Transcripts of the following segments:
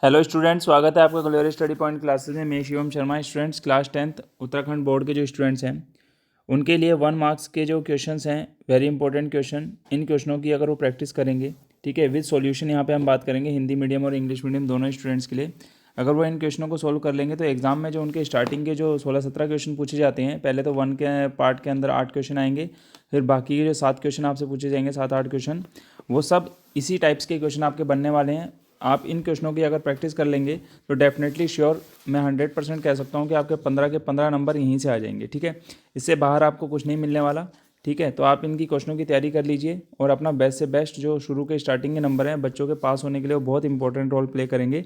Hello students, स्वागत है आपका ग्लोरी स्टडी पॉइंट क्लासेस में। मैं Shivam Sharma. Students, class 10th Uttarakhand board के जो स्टूडेंट्स हैं उनके लिए 1 मार्क्स के जो क्वेश्चंस हैं, वेरी इंपॉर्टेंट क्वेश्चन, इन क्वेश्चनों की अगर वो प्रैक्टिस करेंगे, ठीक है, विद सॉल्यूशन, यहाँ पे हम बात करेंगे हिंदी मीडियम और इंग्लिश मीडियम दोनों स्टूडेंट्स के लिए। अगर वो इन क्वेश्चनों को सोल्व कर लेंगे तो एग्जाम में जो उनके स्टार्टिंग के जो 16-17 क्वेश्चन पूछे जाते हैं, पहले तो 1 के पार्ट के अंदर 8 क्वेश्चन आएंगे, फिर बाकी के जो 7 क्वेश्चन आपसे पूछे जाएंगे, 7-8 क्वेश्चन, वो सब इसी टाइप्स के क्वेश्चन आपके बनने वाले हैं। आप इन क्वेश्चनों की अगर प्रैक्टिस कर लेंगे तो डेफिनेटली श्योर मैं 100% कह सकता हूँ कि आपके 15 के 15 नंबर यहीं से आ जाएंगे, ठीक है। इससे बाहर आपको कुछ नहीं मिलने वाला, ठीक है। तो आप इनकी क्वेश्चनों की तैयारी कर लीजिए और अपना बेस्ट से बेस्ट जो शुरू के स्टार्टिंग के नंबर हैं बच्चों के पास होने के लिए वो बहुत इंपॉर्टेंट रोल प्ले करेंगे,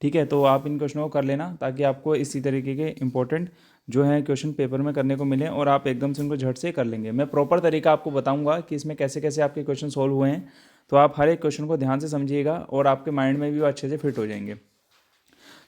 ठीक है। तो आप इन क्वेश्चनों को कर लेना ताकि आपको इसी तरीके के इंपॉर्टेंट जो है क्वेश्चन पेपर में करने को मिले और आप एकदम से उनको झट से कर लेंगे। मैं प्रॉपर तरीका आपको बताऊंगा कि इसमें कैसे कैसे आपके क्वेश्चन सॉल्व हुए हैं, तो आप हर एक क्वेश्चन को ध्यान से समझिएगा और आपके माइंड में भी वो अच्छे से फिट हो जाएंगे।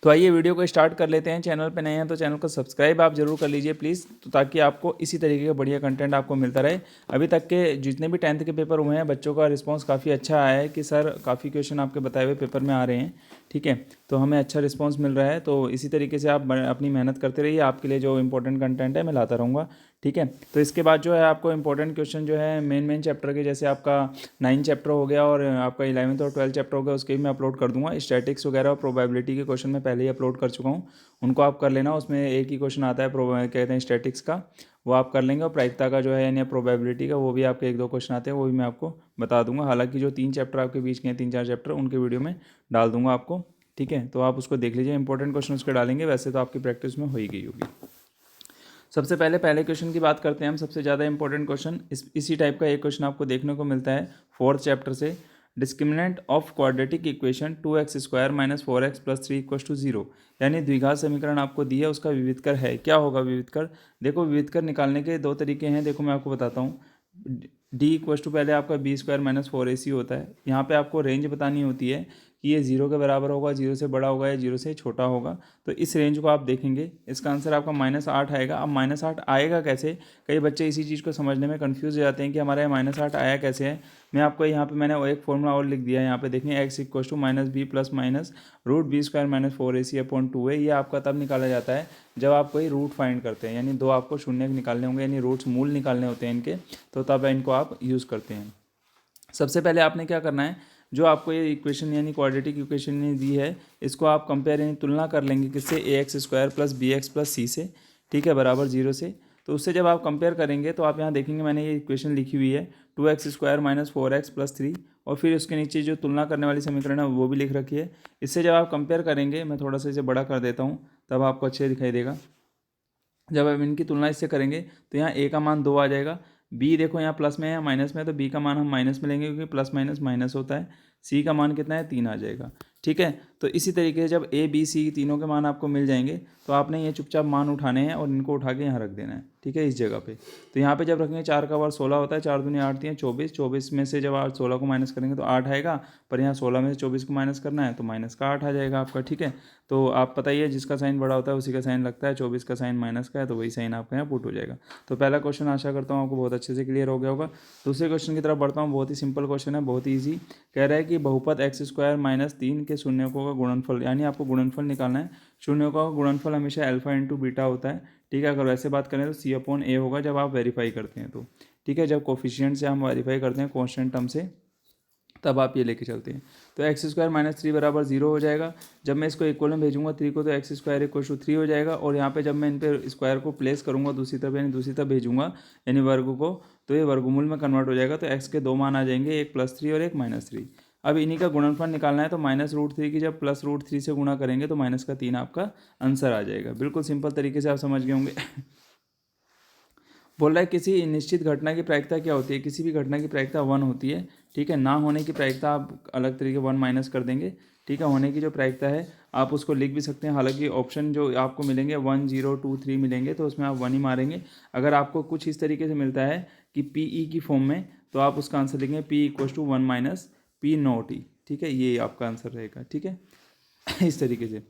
तो आइए वीडियो को स्टार्ट कर लेते हैं। चैनल पे नए हैं तो चैनल को सब्सक्राइब आप जरूर कर लीजिए प्लीज़, तो ताकि आपको इसी तरीके का बढ़िया कंटेंट आपको मिलता रहे। अभी तक के जितने भी 10th के पेपर हुए हैं बच्चों का रिस्पांस काफ़ी अच्छा आया है कि सर काफ़ी क्वेश्चन आपके बताए हुए पेपर में आ रहे हैं, ठीक है। तो हमें अच्छा रिस्पांस मिल रहा है, तो इसी तरीके से आप अपनी मेहनत करते रहिए। आपके लिए जो इंपॉर्टेंट कंटेंट है मैं लाता रहूँगा, ठीक है। तो इसके बाद जो है आपको इंपॉर्टेंट क्वेश्चन जो है मेन चैप्टर के, जैसे आपका 9 चैप्टर हो गया और आपका 11th और 12th चैप्टर हो गया, उसके भी मैं अपलोड कर दूंगा। स्टैटिक्स वगैरह और प्रोबेबिलिटी के क्वेश्चन मैं पहले ही अपलोड कर चुका हूँ, उनको आप कर लेना। उसमें एक ही क्वेश्चन आता है कहते हैं स्टैटिक्स का, वो आप कर लेंगे। और प्रायिकता का जो है यानी प्रोबेबिलिटी का, वो भी आपके 1-2 क्वेश्चन आते हैं, वो भी मैं आपको बता दूंगा। हालांकि जो 3 चैप्टर आपके बीच के हैं, 3-4 चैप्टर, उनके वीडियो में डाल दूंगा आपको, ठीक है। तो आप उसको देख लीजिए, इंपॉर्टेंट क्वेश्चन उसके डालेंगे, वैसे तो आपकी प्रैक्टिस में हो ही गई होगी। सबसे पहले क्वेश्चन की बात करते हैं हम। सबसे ज़्यादा इंपॉर्टेंट क्वेश्चन इसी टाइप का एक क्वेश्चन आपको देखने को मिलता है 4th चैप्टर से। Discriminant of quadratic equation 2x² - 4x + 3 = 0, यानी द्विघात समीकरण आपको दिया है, उसका विविधकर है। क्या होगा विविधकर? देखो, विविधकर निकालने के 2 तरीके हैं। देखो मैं आपको बताता हूँ। डी इक्व टू पहले आपका b² - 4ac होता है। यहाँ पे आपको रेंज बतानी होती है कि ये 0 के बराबर होगा, 0 से बड़ा होगा या 0 से छोटा होगा। तो इस रेंज को आप देखेंगे, इसका आंसर आपका -8 आएगा। अब -8 आएगा कैसे? कई बच्चे इसी चीज़ को समझने में कंफ्यूज हो जाते हैं कि हमारे यहाँ -8 आया कैसे है। मैं आपको यहाँ पे मैंने एक फॉर्मूला और लिख दिया है, यहाँ पे देखें, x = -b + -√b² - 4ac/2 है। ये आपका तब निकाला जाता है जब आप कोई रूट फाइंड करते हैं, यानी 2 आपको शून्य निकालने होंगे, यानी रूट्स मूल निकालने होते हैं इनके, तो तब इनको आप यूज़ करते हैं। सबसे पहले आपने क्या करना है, जो आपको ये इक्वेशन यानी क्वाड्रेटिक इक्वेशन ने दी है, इसको आप कंपेयर यानी तुलना कर लेंगे किससे? ax² + bx + c से, ठीक है, बराबर 0 से। तो उससे जब आप कंपेयर करेंगे तो आप यहाँ देखेंगे मैंने ये इक्वेशन लिखी हुई है 2x² - 4x + 3, और फिर उसके नीचे जो तुलना करने वाली समीकरण है वो भी लिख रखी है। इससे जब आप कंपेयर करेंगे, मैं थोड़ा सा इसे बड़ा कर देता हूँ तब आपको अच्छे दिखाई देगा। जब आप इनकी तुलना इससे करेंगे तो यहाँ a का मान 2 आ जाएगा। b देखो यहाँ प्लस में है या माइनस में है, तो b का मान हम माइनस में लेंगे क्योंकि प्लस माइनस माइनस होता है। c का मान कितना है? 3 आ जाएगा, ठीक है। तो इसी तरीके से जब a b c तीनों के मान आपको मिल जाएंगे तो आपने ये चुपचाप मान उठाने हैं और इनको उठा के यहाँ रख देना है, ठीक है, इस जगह पे। तो यहाँ पे जब रखेंगे 4 का वर्ग 16 होता है, 4 दूनी 8 है 24, 24 में से जब आप 16 को माइनस करेंगे तो 8 आएगा, पर यहाँ 16 में से 24 को माइनस करना है तो माइनस का 8 आ जाएगा आपका, ठीक है। तो आप पता ही है, जिसका साइन बड़ा होता है उसी का साइन लगता है। 24 का साइन माइनस का है तो वही साइन आपका यहाँ पुट हो जाएगा। तो पहला क्वेश्चन आशा करता हूँ आपको बहुत अच्छे से क्लियर हो गया होगा। दूसरे क्वेश्चन की तरफ बढ़ता हूँ। बहुत ही सिंपल क्वेश्चन है, बहुत ही ईजी। कह रहा है कि बहुपद x² - 3 के शून्यकों का गुणनफल, यानी आपको गुणनफल निकालना है। शून्यकों का गुणनफल हमेशा अल्फा × बीटा होता है, ठीक है। अगर वैसे बात करें तो c/a होगा जब आप वेरीफाई करते हैं तो, ठीक है। जब कोफिशिएंट से हम वेरीफाई करते हैं कॉन्स्टेंट टर्म से, तब आप ये लेके चलते हैं। तो x² - 3 बराबर 0 हो जाएगा। जब मैं इसको इक्वल में भेजूंगा 3 को तो x² = 3 हो जाएगा। और यहाँ पे जब मैं इन पे स्क्वायर को प्लेस करूँगा दूसरी तरफ, यानी दूसरी तरफ भेजूंगा यानी वर्ग को, तो ये वर्गमूल में कन्वर्ट हो जाएगा। तो x के 2 मान आ जाएंगे, एक +3 और एक -3। अब इन्हीं का गुणनफल निकालना है, तो -√3 की जब +√3 से गुणा करेंगे तो -3 आपका आंसर आ जाएगा। बिल्कुल सिंपल तरीके से आप समझ गए होंगे। बोल रहा है किसी निश्चित घटना की प्रायिकता क्या होती है? किसी भी घटना की प्रायिकता 1 होती है, ठीक है। ना होने की प्रायिकता आप अलग तरीके 1 माइनस कर देंगे, ठीक है। होने की जो प्रायिकता है आप उसको लिख भी सकते हैं। हालांकि ऑप्शन जो आपको मिलेंगे 1, 0, 2, 3 मिलेंगे, तो उसमें आप 1 ही मारेंगे। अगर आपको कुछ इस तरीके से मिलता है कि PE की फॉर्म में, तो आप उसका आंसर लिखेंगे P = 1 - P0T, ठीक है। ये आपका आंसर रहेगा, ठीक है। इस तरीके से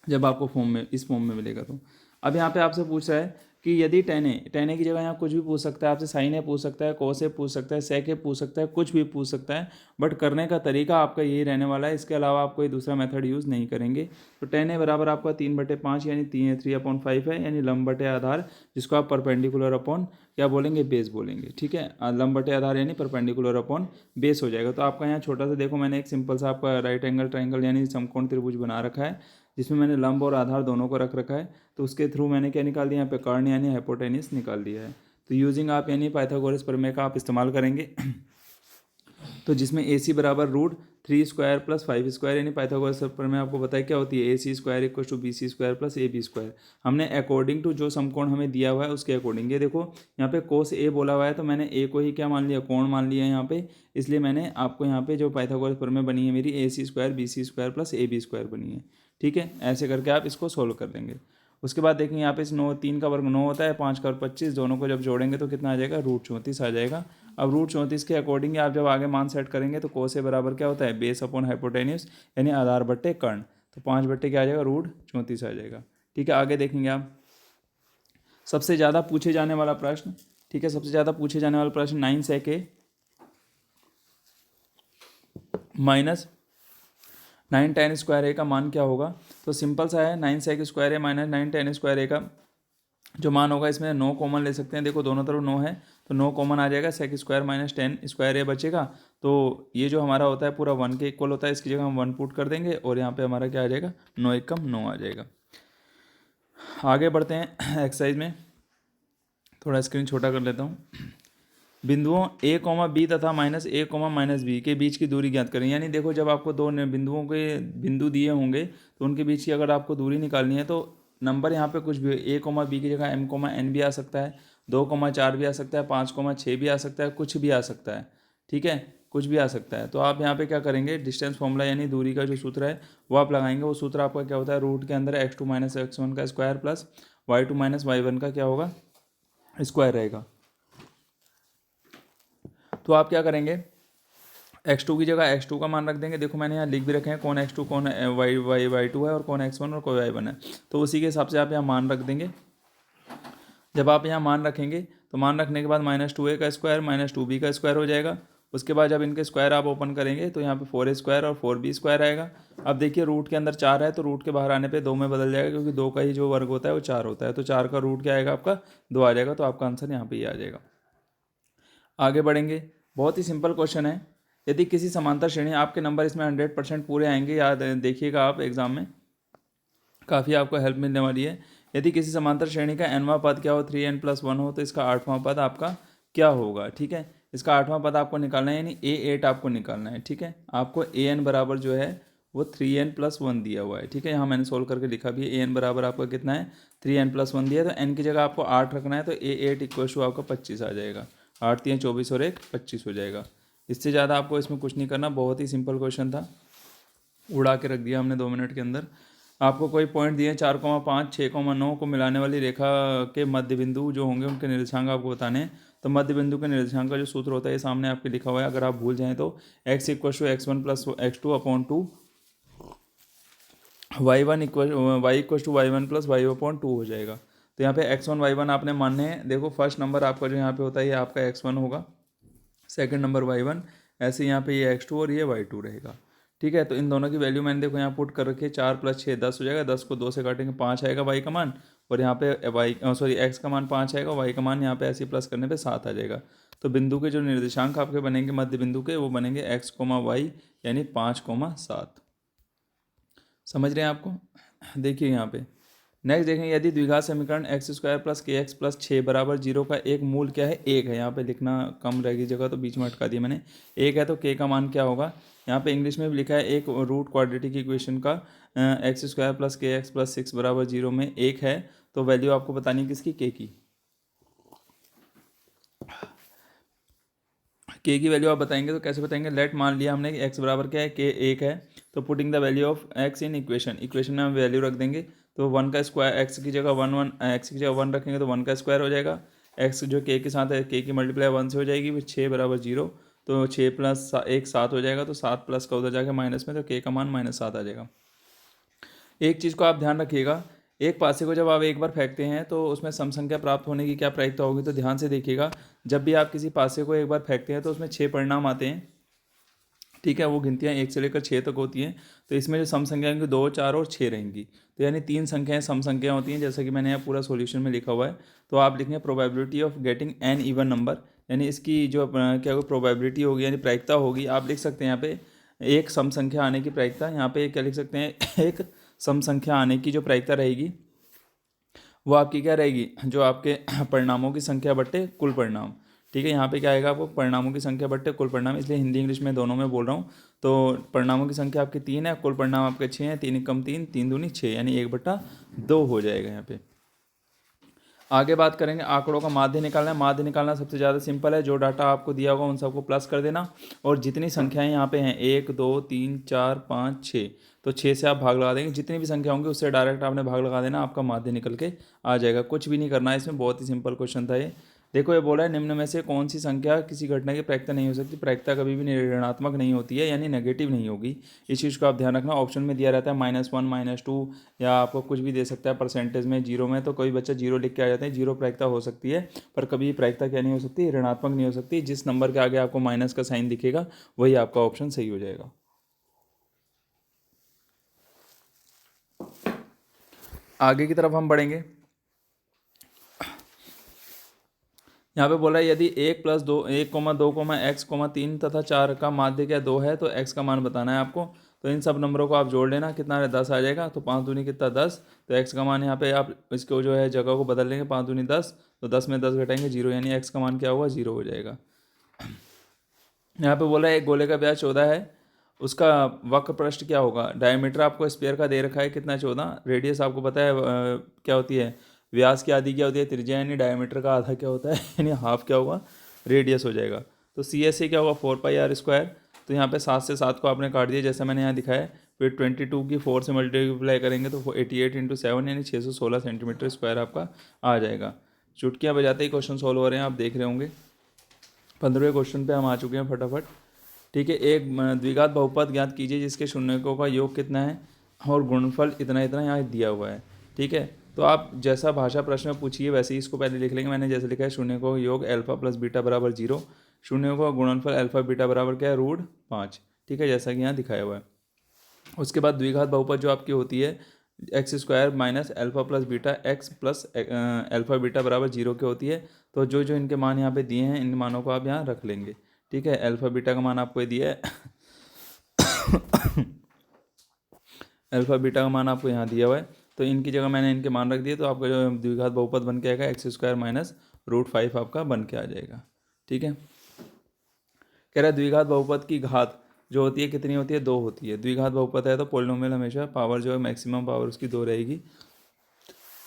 जब आपको फॉर्म में, इस फॉर्म में मिलेगा तो। अब यहाँ पे आपसे पूछ रहा है कि यदि टेन ए की जगह यहाँ कुछ भी पूछ सकता है आपसे, साइन ए पूछ सकता है, कोस ए पूछ सकता है, सेक ए पूछ सकता है, कुछ भी पूछ सकता है, बट करने का तरीका आपका यही रहने वाला है। इसके अलावा आप कोई दूसरा मेथड यूज़ नहीं करेंगे। तो टेन ए बराबर आपका 3/5 यानी 3/5 है, यानी लंब बटे आधार, जिसको आप परपेंडिकुलर अपॉन क्या बोलेंगे, बेस बोलेंगे। ठीक है, लंब बटे आधार यानी परपेंडिकुलर अपॉन बेस हो जाएगा। तो आपका यहाँ छोटा सा देखो, मैंने एक सिंपल सा आपका राइट एंगल ट्राइंगल यानी समकोण त्रिभुज बना रखा है, जिसमें मैंने लंब और आधार दोनों को रख रखा है। तो उसके थ्रू मैंने क्या निकाल दिया, यहाँ पे कर्ण यानी हाइपोटेन्यूस निकाल दिया है। तो यूजिंग आप यानी पाइथागोरस प्रमेय का आप इस्तेमाल करेंगे। तो जिसमें ए सी बराबर √3² + 5² यानी पाइथागोरस प्रमेय आपको पता है क्या होती है, AC² = BC² + AB²। हमने अकॉर्डिंग टू जो समकोण हमें दिया हुआ है उसके अकॉर्डिंग, ये देखो यहाँ पे कोस ए बोला हुआ है, तो मैंने ए को ही क्या मान लिया, कोण मान लिया यहाँ पे। इसलिए मैंने आपको यहाँ पे जो पाइथागोरस प्रमेय बनी है मेरी, AC² BC² + AB² बनी है। ठीक है, ऐसे करके आप इसको सोल्व कर देंगे। उसके बाद देखेंगे यहाँ पे इस 3 का वर्ग 9 होता है, 5 का वर्ग 25, दोनों को जब जोड़ेंगे तो कितना आ जाएगा, √34 आ जाएगा। अब √34 के अकॉर्डिंग आप जब आगे मान सेट करेंगे तो कोस ए बराबर क्या होता है, बेस अपॉन हाइपोटेन्यूस यानी आधार बट्टे कर्ण। तो 5 बट्टे क्या आ जाएगा, √34 आ जाएगा। ठीक है, आगे देखेंगे आप सबसे ज़्यादा पूछे जाने वाला प्रश्न। ठीक है, सबसे ज़्यादा पूछे जाने वाला प्रश्न 9 sec A minus 9 tan square A का मान क्या होगा। तो सिंपल सा है, 9 sec square A minus 9 tan square A का जो मान होगा, इसमें 9 कॉमन ले सकते हैं। देखो दोनों तरफ 9 है तो 9 कॉमन आ जाएगा, sec स्क्वायर माइनस 10 स्क्वायर ए बचेगा। तो ये जो हमारा होता है पूरा 1 के इक्वल होता है, इसकी जगह हम 1 पुट कर देंगे और यहाँ पे हमारा क्या आ जाएगा, 9 एकम 9 आ जाएगा। आगे बढ़ते हैं एक्सरसाइज में, थोड़ा स्क्रीन छोटा कर लेता हूँ। बिंदुओं A, B तथा -A, -B के बीच की दूरी ज्ञात करें। यानी देखो जब आपको दो बिंदुओं के बिंदु दिए होंगे तो उनके बीच की अगर आपको दूरी निकालनी है तो नंबर यहाँ पे कुछ भी, A, B की जगह M, N भी आ सकता है, 2, 4 भी आ सकता है, 5, 6 भी आ सकता है, कुछ भी आ सकता है। ठीक है, कुछ भी आ सकता है। तो आप यहाँ पे क्या करेंगे, डिस्टेंस फॉर्मूला यानी दूरी का जो सूत्र है वो आप लगाएंगे। वो सूत्र आपका क्या होता है, रूट के अंदर x2 - x1 का स्क्वायर प्लस y2 - y1 का क्या होगा, स्क्वायर रहेगा। तो आप क्या करेंगे, x2 की जगह x2 का मान रख देंगे। देखो मैंने यहाँ लिख भी रखे हैं कौन x2 कौन y2 है और कौन x1 और कौन y1 है। तो उसी के हिसाब से आप यहाँ मान रख देंगे। जब आप यहाँ मान रखेंगे तो मान रखने के बाद -2a का स्क्वायर -2b का स्क्वायर हो जाएगा। उसके बाद जब इनके स्क्वायर आप ओपन करेंगे तो यहाँ पे 4a² और 4b² आएगा। अब देखिए रूट के अंदर 4 है तो रूट के बाहर आने पे 2 में बदल जाएगा, क्योंकि 2 का ही जो वर्ग होता है वो 4 होता है। तो 4 का रूट क्या आएगा आपका, 2 आ जाएगा। तो आपका आंसर यहाँ पे ये आ जाएगा। आगे बढ़ेंगे, बहुत ही सिंपल क्वेश्चन है। यदि किसी समांतर श्रेणी, आपके नंबर इसमें 100% पूरे आएंगे, याद देखिएगा आप एग्जाम में काफ़ी आपको हेल्प मिलने वाली है। यदि किसी समांतर श्रेणी का nवां पद क्या हो, 3n+1 हो, तो इसका 8वां पद आपका क्या होगा। ठीक है, इसका 8वां पद आपको निकालना है, यानी A8 आपको निकालना है। ठीक है, आपको an बराबर जो है वो 3n+1 दिया हुआ है। ठीक है, यहाँ मैंने सोल्व करके लिखा भी है, an बराबर आपका कितना है, 3n+1 दिया है। तो n की जगह आपको 8 रखना है, तो A8 = आपका 25 आ जाएगा। 8 3 24 और 1 25 हो जाएगा। इससे ज़्यादा आपको इसमें कुछ नहीं करना, बहुत ही सिंपल क्वेश्चन था, उड़ा के रख दिया हमने 2 मिनट के अंदर। आपको कोई पॉइंट दिए 4,5 6,9 को मिलाने वाली रेखा के मध्य बिंदु जो होंगे उनके निर्देशांक आपको बताने हैं। तो मध्य बिंदु के निर्देशांक का जो सूत्र होता है ये सामने आपके लिखा हुआ है। अगर आप भूल जाएं तो x = x1 + x2/2, y1 = y1 + y/2 हो जाएगा। तो यहाँ पे x1 y1 आपने मानने हैं। देखो फर्स्ट नंबर आपका जो यहाँ पे होता है ये आपका x1 होगा, सेकंड नंबर y1, ऐसे यहाँ पे ये x2 और ये y2 रहेगा। ठीक है, तो इन दोनों की वैल्यू मैंने देखो यहाँ पुट कर रखी है। 4 + 6 10 हो जाएगा, 10 को 2 से काटेंगे 5 आएगा y का मान, और यहाँ पे x का मान 5 आएगा, y का मान यहाँ पे ऐसे प्लस करने पे 7 आ जाएगा। तो बिंदु के जो निर्देशांक आपके बनेंगे मध्य बिंदु के, वो बनेंगे x, y यानी 5, 7। समझ रहे हैं आपको। देखिए यहाँ पे नेक्स्ट देखेंगे, यदि द्विघात समीकरण x² + kx + 6 = 0 का एक मूल क्या है, 1 है। यहाँ पे लिखना कम रहेगी जगह तो बीच में अटका दिया मैंने। 1 है तो k का मान क्या होगा, यहाँ पे इंग्लिश में भी लिखा है एक रूट क्वाड्रेटिक इक्वेशन का x² + kx + 6 = 0 में 1 है। तो वैल्यू आपको बतानी है किसकी, k की। k की वैल्यू आप बताएंगे तो कैसे बताएंगे, लेट मान लिया हमने कि x बराबर क्या है, k 1 है। तो putting the value of x in equation में हम वैल्यू रख देंगे। तो 1 का स्क्वायर, x की जगह 1 की जगह 1 रखेंगे तो 1 का स्क्वायर हो जाएगा। x जो k के साथ है, k की मल्टीप्लाई 1 से हो जाएगी, फिर 6 = 0। तो 6 + 1 7 हो जाएगा। तो 7 प्लस का उधर जाके माइनस में, तो k का मान -7 आ जाएगा। एक चीज़ को आप ध्यान रखिएगा, एक पासे को जब आप एक बार फेंकते हैं तो उसमें सम संख्या प्राप्त होने की क्या प्रायिकता होगी, तो ध्यान से देखिएगा। जब भी आप किसी पासे को एक बार फेंकते हैं तो उसमें 6 परिणाम आते हैं, ठीक है। वो गिनतियाँ 1 से लेकर 6 तक होती हैं। तो इसमें जो सम संख्या होंगी 2, 4 और 6 रहेंगी। तो यानी 3 संख्याएं सम संख्या होती हैं, जैसा कि मैंने यहाँ पूरा सॉल्यूशन में लिखा हुआ है। तो आप लिखेंगे probability of getting an even number, यानी इसकी जो क्या होगी प्रोबेबिलिटी होगी यानी प्रायिकता होगी। आप लिख सकते हैं यहाँ पे एक सम संख्या आने की प्रायिकता, यहाँ पे क्या लिख सकते हैं एक सम संख्या आने की जो प्रायिकता रहेगी वो आपकी क्या रहेगी, जो आपके परिणामों की संख्या बट्टे कुल परिणाम, ठीक है। यहाँ पे क्या आएगा आपको परिणामों की संख्या बट्टे कुल परिणाम, इसलिए हिंदी इंग्लिश में दोनों में बोल रहा हूँ। तो परिणामों की संख्या आपकी 3 है, कुल परिणाम आपके 6 हैं, 3 कम 3, 3 दूनी 6, यानी 1/2 हो जाएगा यहाँ पे। आगे बात करेंगे आंकड़ों का माध्य निकालना है। माध्य निकालना सबसे ज़्यादा सिंपल है, जो डाटा आपको दिया होगा उन सबको प्लस कर देना, और जितनी संख्याएं यहाँ पे हैं 1 2 3 4 5 6, तो 6 से आप भाग लगा देंगे। जितनी भी संख्या होंगी उससे डायरेक्ट आपने भाग लगा देना, आपका माध्य निकल के आ जाएगा। कुछ भी नहीं करना है इसमें, बहुत ही सिंपल क्वेश्चन था ये। देखो ये बोला है निम्न में से कौन सी संख्या किसी घटना की प्रायिकता नहीं हो सकती। प्रायिकता कभी भी ऋणात्मक नहीं होती है, यानी नेगेटिव नहीं होगी। इस चीज़ को आप ध्यान रखना। ऑप्शन में दिया रहता है -1 -2, या आपको कुछ भी दे सकता है परसेंटेज में, जीरो में। तो कोई बच्चा जीरो लिख के आ जाते हैं, जीरो प्रायिकता हो सकती है, पर कभी प्रायिकता क्या नहीं हो सकती, ऋणात्मक नहीं हो सकती। जिस नंबर के आगे आपको माइनस का साइन दिखेगा वही आपका ऑप्शन सही हो जाएगा। आगे की तरफ हम बढ़ेंगे। यहाँ पे बोला है यदि 1 + 2 1, 2, x, 3 तथा 4 का माध्य क्या 2 है, तो x का मान बताना है आपको। तो इन सब नंबरों को आप जोड़ लेना, कितना है 10 आ जाएगा। तो 5 दूनी कितना 10, तो x का मान यहाँ पे आप इसको जो है जगह को बदल लेंगे, 5 दूनी 10, तो 10 में 10 घटाएंगे 0, यानी x का मान क्या होगा 0 हो जाएगा। यहाँ पे बोला है एक गोले का व्यास 14 है, उसका वक्र पृष्ठ क्या होगा। डायमीटर आपको स्पेयर का दे रखा है कितना 14, रेडियस आपको पता है क्या होती है, व्यास की आधी क्या होती है त्रिज्या, यानी डायमीटर का आधा क्या होता है यानी हाफ क्या होगा रेडियस हो जाएगा। तो CSA क्या होगा 4πr²। तो यहाँ पे 7 से 7 को आपने काट दिया जैसा मैंने यहाँ दिखाया। फिर 22 की 4 से मल्टीप्लाई करेंगे तो 88 × 7 यानी 616 सेंटीमीटर स्क्वायर आपका आ जाएगा। चुटकियाँ बजाते ही क्वेश्चन सॉल्व हो रहे हैं, आप देख रहे होंगे। 15वें क्वेश्चन पे हम आ चुके हैं फटाफट, ठीक है। एक द्विघात बहुपद ज्ञात कीजिए जिसके शून्यकों का योग कितना है और गुणनफल इतना इतना यहाँ दिया हुआ है, ठीक है। तो आप जैसा भाषा प्रश्न में पूछिए वैसे ही इसको पहले लिख लेंगे। मैंने जैसे लिखा है शून्यकों का योग अल्फा + बीटा = 0, शून्यकों का गुणनफल अल्फा बीटा बराबर क्या है √5, ठीक है, जैसा कि यहाँ दिखाया हुआ है। उसके बाद द्विघात बहुपद जो आपकी होती है x² - alpha + beta x + alpha beta = 0 की होती है। तो जो जो इनके मान यहाँ पे दिए हैं इन मानों को आप यहाँ रख लेंगे, ठीक है। अल्फा बीटा का मान आपको ये दिया है अल्फा बीटा का मान आपको यहाँ दिया हुआ है, तो इनकी जगह मैंने इनके मान रख दिए। तो आपका जो द्विघात बहुपद बन के आएगा x² - √5 आपका बन के आ जाएगा, ठीक है। कह रहा है द्विघात बहुपद की घात जो होती है कितनी होती है 2 होती है। द्विघात बहुपद है तो पोलिनोमियल हमेशा पावर जो है मैक्सिमम पावर उसकी 2 रहेगी।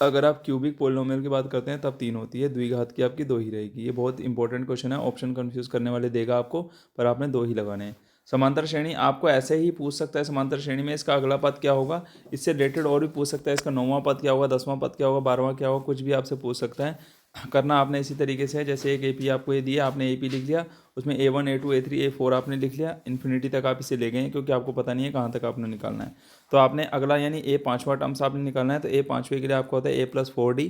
अगर आप क्यूबिक पोलिनोमियल की बात करते हैं तब 3 होती है, द्विघात की आपकी 2 ही रहेगी। ये बहुत इंपॉर्टेंट क्वेश्चन है, ऑप्शन कंफ्यूज करने वाले देगा आपको, पर आपने 2 ही लगाने हैं। समांतर श्रेणी आपको ऐसे ही पूछ सकता है, समांतर श्रेणी में इसका अगला पद क्या होगा, इससे रिलेटेड और भी पूछ सकता है, इसका 9वां पद क्या होगा, 10वां पद क्या होगा, 12वां क्या होगा, कुछ भी आपसे पूछ सकता है। करना आपने इसी तरीके से है, जैसे एक AP आपको ये दिया, आपने AP लिख दिया, उसमें A1 A2 A3 A4 आपने लिख लिया, इन्फिनिटी तक आप इसे ले गए हैं क्योंकि आपको पता नहीं है कहाँ तक आपने निकालना है। तो आपने अगला यानी A 5वां टर्म्स आपने निकालना है, तो A 5वें के लिए आपको होता है A + 4D,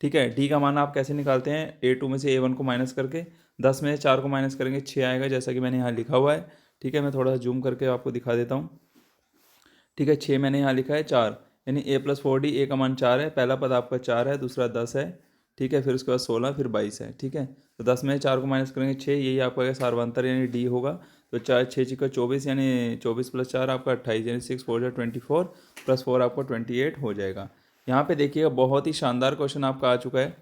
ठीक है। D का मान आप कैसे निकालते हैं, A2 में से A1 को माइनस करके, 10 में से 4 को माइनस करेंगे 6 आएगा, जैसा कि मैंने यहाँ लिखा हुआ है, ठीक है। मैं थोड़ा सा जूम करके आपको दिखा देता हूँ, ठीक है। 6 मैंने यहाँ लिखा है 4, यानी A + 4D, A का मान 4 है, पहला पद आपका 4 है, दूसरा 10 है, ठीक है। फिर उसके बाद 16, फिर 22 है, ठीक है। तो 10 में 4 को माइनस करेंगे 6, यही आपका सार्वंतर यानी D होगा। तो 4 6 × 24 यानी 24 + 4 आपका 28, यानी 6 4 24 + 4 आपको 28 हो जाएगा। यहाँ पे देखिएगा बहुत ही शानदार क्वेश्चन आपका आ चुका है,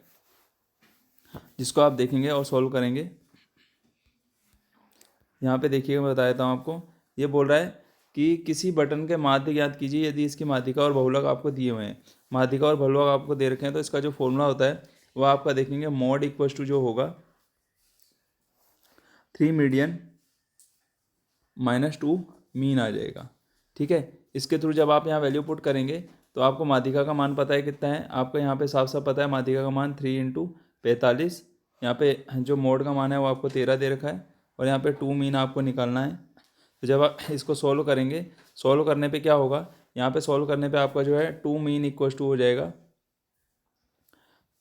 जिसको आप देखेंगे और सॉल्व करेंगे। यहाँ पे देखिएगा मैं बता देता हूँ आपको, ये बोल रहा है कि किसी बटन के माध्य ज्ञात कीजिए यदि इसकी माध्यिका और बहुलक आपको दिए हुए हैं। माध्यिका और बहुलक आपको दे रखे हैं, तो इसका जो फॉर्मूला होता है वो आपका देखेंगे mod = जो होगा 3 मीडियन -2 मीन आ जाएगा, ठीक है। इसके थ्रू जब आप यहाँ वैल्यू पुट करेंगे तो आपको माध्यिका का मान पता है कितना है, आपको यहाँ पे साफ साफ पता है माध्यिका का मान 3 × 45, यहाँ पे जो मोड का मान है वो आपको 13 दे रखा है, और यहाँ पे 2 मीन आपको निकालना है। तो जब आप इसको सॉल्व करेंगे, सॉल्व करने पे क्या होगा यहाँ पे सॉल्व करने पे आपका जो है 2 मीन इक्वल टू हो जाएगा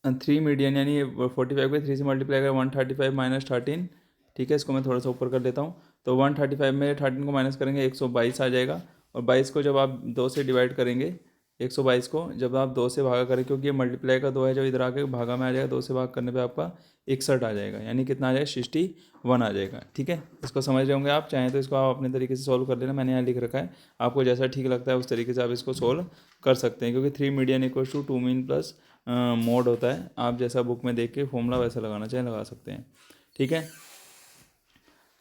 3 मीडियन, यानी 45 को 3 से मल्टीप्लाई करें 135 माइनस 13। ठीक है, इसको मैं थोड़ा सा ऊपर कर लेता हूँ। तो 135 में 13 को माइनस करेंगे 122 आ जाएगा, और 22 को जब आप 2 से डिवाइड करेंगे, 122 को जब आप 2 से भागा करें, क्योंकि ये मल्टीप्लाई का 2 है जो इधर आके भागा में आ जाएगा, 2 से भाग करने पे आपका 61 आ जाएगा, यानी कितना आ जाएगा 61 आ जाएगा। ठीक है, इसको समझ रहे होंगे आप। चाहें तो इसको आप अपने तरीके से सॉल्व कर लेना, मैंने यहाँ लिख रखा है, आपको जैसा ठीक लगता है उस तरीके से आप इसको सॉल्व कर सकते हैं, क्योंकि 3 median equal to 2 mean plus mode होता है। आप जैसा बुक में देख के फॉर्मूला वैसा लगाना चाहें लगा सकते हैं। ठीक है,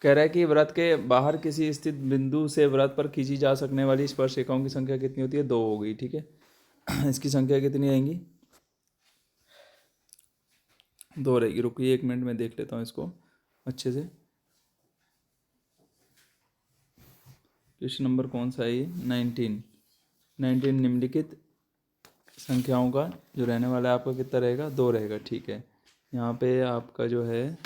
कह रहा है कि व्रत के बाहर किसी स्थित बिंदु से व्रत पर खींची जा सकने वाली स्पर्शिकाओं की संख्या कितनी होती है? 2 हो गई। ठीक है, इसकी संख्या कितनी आएंगी? 2 रहेगी। रुकिए 1 मिनट में देख लेता हूँ इसको अच्छे से। क्वेश्चन नंबर कौन सा है ये? 19 निम्नलिखित संख्याओं का जो रहने वाला है आपका कितना रहेगा? 2 रहेगा। ठीक है, यहाँ पे आपका जो है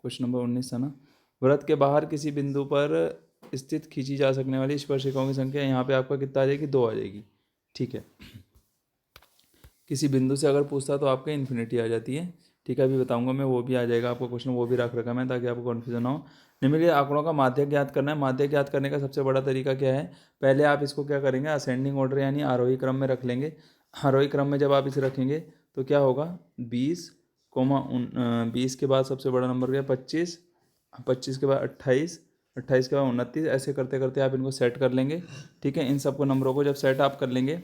क्वेश्चन नंबर 19 था ना, व्रत के बाहर किसी बिंदु पर स्थित खींची जा सकने वाली स्पर्शिकाओं की संख्या यहाँ पे आपका कितना आ जाएगी? 2 आ जाएगी। ठीक है, किसी बिंदु से अगर पूछता तो आपका इन्फिनिटी आ जाती है। ठीक है, अभी बताऊंगा मैं, वो भी आ जाएगा आपका क्वेश्चन, वो भी रख रखा मैं ताकि आपको कन्फ्यूजन ना हो। निम्नलिखित आंकड़ों का माध्यक ज्ञात करना है। माध्यक ज्ञात करने का सबसे बड़ा तरीका क्या है? पहले आप इसको क्या करेंगे? असेंडिंग ऑर्डर यानी आरोही क्रम में रख लेंगे। आरोही क्रम में जब आप इसे रखेंगे तो क्या होगा? 20 के बाद सबसे बड़ा नंबर क्या? 25, 25 के बाद 28, 28 के बाद 29, ऐसे करते करते आप इनको सेट कर लेंगे। ठीक है, इन सबको नंबरों को जब सेट आप कर लेंगे,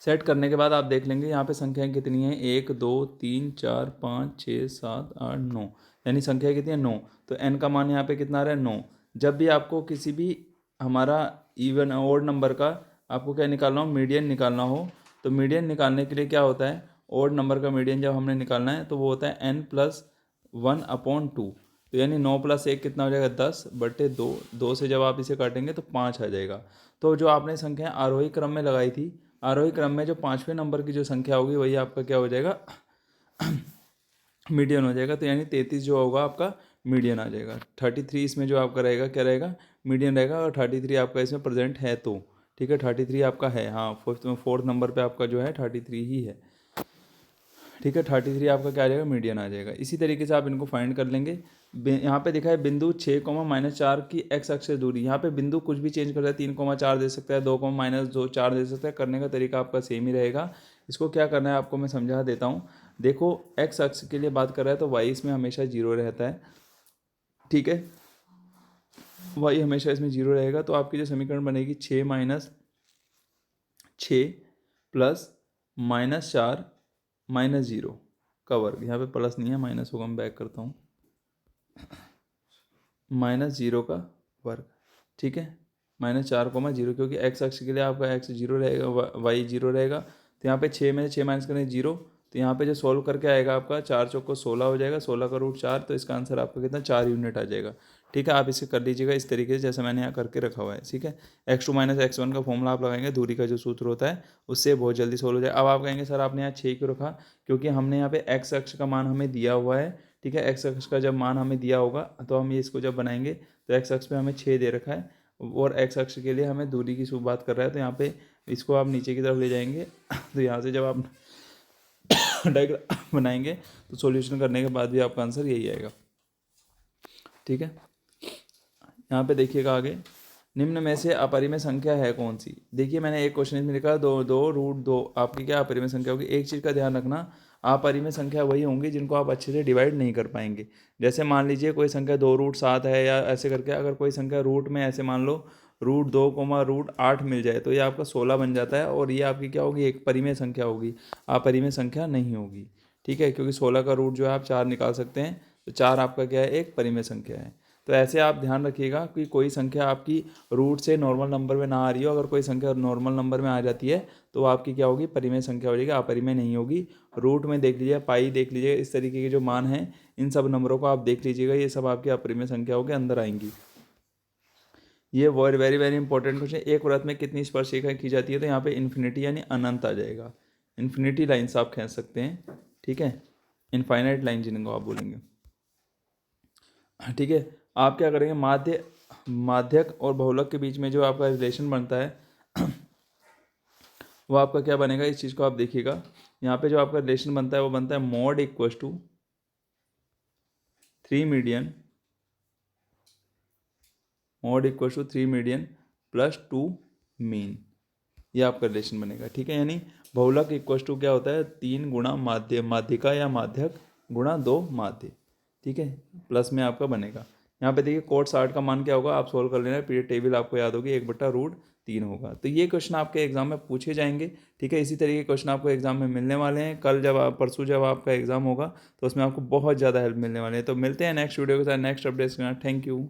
सेट करने के बाद आप देख लेंगे यहाँ पे संख्याएं कितनी हैं? 1 2 3 4 5 6 7 8 9, यानी संख्या कितनी है? 9। तो n का मान यहाँ पे कितना आ रहा है? 9। जब भी आपको किसी भी हमारा इवन ओड नंबर का आपको क्या निकालना हो? मीडियन निकालना हो, तो मीडियन निकालने के लिए क्या होता है? ओड नंबर का मीडियन जब हमने निकालना है तो वो होता है n+1/2। तो यानी 9 + 1 कितना हो जाएगा? 10/2। 2 से जब आप इसे काटेंगे तो 5 आ जाएगा। तो जो आपने संख्या आरोही क्रम में लगाई थी, आरोही क्रम में जो 5वें नंबर की जो संख्या होगी वही आपका क्या हो जाएगा? मीडियन हो जाएगा। तो यानी 33 जो होगा आपका मीडियन आ जाएगा। 33 इसमें जो आपका रहेगा क्या रहेगा? मीडियन रहेगा। और 33 आपका इसमें प्रेजेंट है तो ठीक है, 33 आपका है। हाँ, फोर्थ नंबर पे आपका जो है 33 ही है। ठीक है, 33 आपका क्या आ जाएगा? मीडियन आ जाएगा। इसी तरीके से आप इनको फाइंड कर लेंगे। यहाँ पे दिखा है बिंदु 6, -4 की एक्स अक्ष से दूरी। यहाँ पे बिंदु कुछ भी चेंज कर सकता है, 3, 4 दे सकता है, 2, -2 4 दे सकता है। करने का तरीका आपका सेम ही रहेगा। इसको क्या करना है आपको मैं समझा देता हूँ। देखो, एक्स अक्ष के लिए बात कर रहा है तो वाई इसमें हमेशा 0 रहता है। ठीक है, वाई हमेशा इसमें 0 रहेगा। तो आपकी जो समीकरण बनेगी 6 - 6 + -4 -0 का वर्ग। यहाँ पे प्लस नहीं है, माइनस होगा, मैं बैक करता हूँ। -0 का वर्ग। ठीक है, -4, 0, क्योंकि एक्स अक्ष के लिए आपका एक्स 0 रहेगा, वाई 0 रहेगा। तो यहाँ पे 6 में से 6 माइनस करें 0। तो यहाँ पे जो सोल्व करके आएगा आपका 4 चौको 16 हो जाएगा, 16 का रूट 4। तो इसका आंसर आपका कितना? 4 यूनिट आ जाएगा। ठीक है, आप इसे कर लीजिएगा इस तरीके से जैसे मैंने यहाँ करके रखा हुआ है। ठीक है, x2 - x1 का फॉर्मूला आप लगाएंगे, दूरी का जो सूत्र होता है उससे बहुत जल्दी सोल्व हो जाए। अब आप कहेंगे सर आपने यहाँ 6 क्यों रखा? क्योंकि हमने यहाँ पे एक्स अक्ष का मान हमें दिया हुआ है। ठीक है, एक्स अक्ष का जब मान हमें दिया होगा तो हम ये इसको जब बनाएंगे तो एक्स अक्ष पे हमें 6 दे रखा है, और एक्स अक्ष के लिए हमें दूरी की बात कर रहा है। तो यहाँ पे इसको आप नीचे की तरफ ले जाएंगे तो यहाँ से जब आप डायग्राम बनाएंगे तो सॉल्यूशन करने के बाद भी आपका आंसर यही आएगा। ठीक है, यहाँ पे देखिएगा आगे, निम्न में से अपरिमेय संख्या है कौन सी? देखिए मैंने एक क्वेश्चन इसमें लिखा 2√2 आपकी क्या अपरिमेय संख्या होगी? एक चीज़ का ध्यान रखना, अपरिमेय संख्या वही होंगी जिनको आप अच्छे से डिवाइड नहीं कर पाएंगे। जैसे मान लीजिए कोई संख्या 2√7 है, या ऐसे करके अगर कोई संख्या रूट में ऐसे मान लो √2, √8 मिल जाए तो ये आपका 16 बन जाता है, और ये आपकी क्या होगी? एक परिमेय संख्या होगी, अपरिमेय संख्या नहीं होगी। ठीक है, क्योंकि 16 का रूट जो है आप 4 निकाल सकते हैं, तो 4 आपका क्या है? एक परिमेय संख्या है। तो ऐसे आप ध्यान रखिएगा कि कोई संख्या आपकी रूट से नॉर्मल नंबर में ना आ रही हो, अगर कोई संख्या नॉर्मल नंबर में आ जाती है तो आपकी क्या होगी? परिमेय संख्या हो जाएगी, अपरिमेय नहीं होगी। रूट में देख लीजिए, पाई देख लीजिए, इस तरीके के जो मान हैं इन सब नंबरों को आप देख लीजिएगा, ये सब आपकी अपरिमेय संख्याओं के अंदर आएंगी। ये वेरी वेरी इंपॉर्टेंट क्वेश्चन। एक व्रत में कितनी स्पर्शिकाएं की जाती है? तो यहाँ पे इन्फिनिटी यानी अनंत आ जाएगा। इन्फिनिटी लाइन्स आप खींच सकते हैं। ठीक है, इनफाइनाइट लाइन जिनको आप बोलेंगे। ठीक है, आप क्या करेंगे? माध्य माध्यक और बहुलक के बीच में जो आपका रिलेशन बनता है वो आपका क्या बनेगा, इस चीज़ को आप देखिएगा। यहाँ पे जो आपका रिलेशन बनता है वो बनता है mode equals to 3 median, mode equals to 3 median plus 2 mean, ये आपका रिलेशन बनेगा। ठीक है, यानी बहुलक इक्वस टू क्या होता है, 3 गुणा माध्य, माध्यिका या माध्यक गुणा 2 माध्य। ठीक है, प्लस में आपका बनेगा। यहाँ पे देखिए कोट 60 का मान क्या होगा, आप सोल्व कर लेना, पीरियड टेबल आपको याद होगी, 1/√3 होगा। तो ये क्वेश्चन आपके एग्जाम में पूछे जाएंगे। ठीक है, इसी तरीके के क्वेश्चन आपको एग्जाम में मिलने वाले हैं। कल जब आप, परसों जब आपका एग्जाम होगा तो उसमें आपको बहुत ज़्यादा हेल्प मिलने वाले हैं। तो मिलते हैं नेक्स्ट वीडियो के साथ, नेक्स्ट अपडेट्स के साथ। Thank you.